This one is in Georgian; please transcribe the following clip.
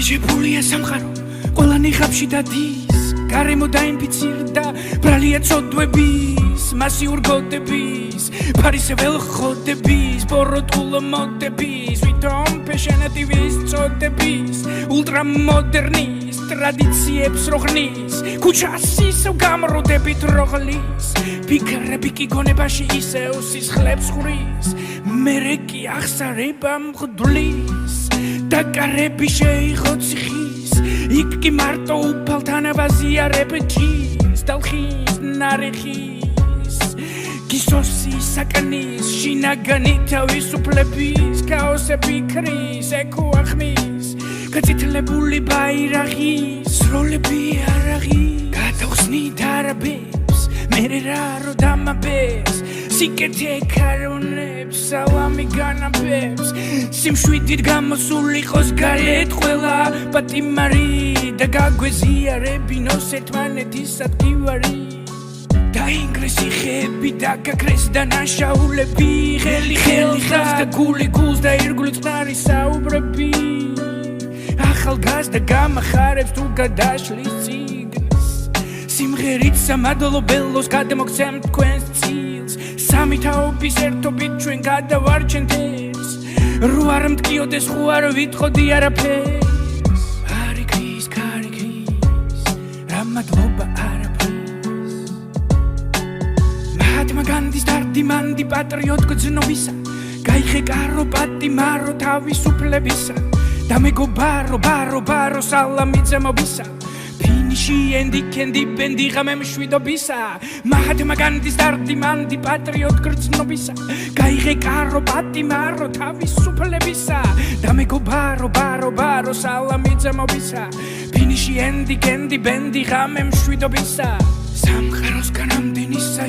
მიგიჯებულია სამყარო ყველანი ხაფში დადის გარემო დაინფიცირდა ბრალია წოდვების მასიურ გოდების ფარისე ველხოდების ბოროტულ მოდების ვითომ ფეშენატივის წოდების ულტრამოდერნის ტრადიციებს როღნის ქუჩას ისევ გამროდებით როღლის ფიქრები კი გონებაში ისევ სისხლებს ხურის მერე კი აღსარება მღვდლის დაკარები შეიღო ციხის იქ კი მარტო უფალთან ვაზიარებჩის დალხის ნარეხის გისოსი საკანის შინაგანი თავისუფლების ქაოსები ქრის ეკუახნის გაწითლებული ბაირაღის როლები არაღი გადავხსნით არაბებს მერე რა რო დამაბებს სიკეთე ქარონებს სალამი განაბებს სიმშვიდით გამოსულიყოს გარეთ ყველა პატიმარი და გაგვეზიარებინოს ერთმანეთის ადგივარი დაინგრეს იხები და გაქრეს დანაშაულები ხელი ხელს და გული გულს და ირგვლივ წყნარი საუბრები ახალგაზრდა გამახარებს თუ გადაშლის წიგნს სიმღერით სამადლო ბელოს გადამოგცემთ თქვენს წილს სამი თაობის ერთობით ჩვენ გადავარჩენთ ეს რო არ მткиოდეს ხო არ ვითხოვდი არაფერს არი ქრის კარი ქრის რა მადლობა არაფერს მაჰათმა განდის დარდი მანდი პატრიოტ გზნობისა გაიხე კარო პატიმარო თავისუფლებისა და მეგობარო ბარო სალამი ძემობისა ფინიში ენდი კენდი ბენდი ღამემ შვიდობისა მაჰათმა განდის დარდი მანდი პატრიოტ გრძნობისა გაიღე კარო პატიმარო თავისუფლებისა და მეგობარო ბარო სალამი ძემობისა ფინიში ენდი კენდი ბენდი ღამემ შვიდობისა სამყაროს განამდენისა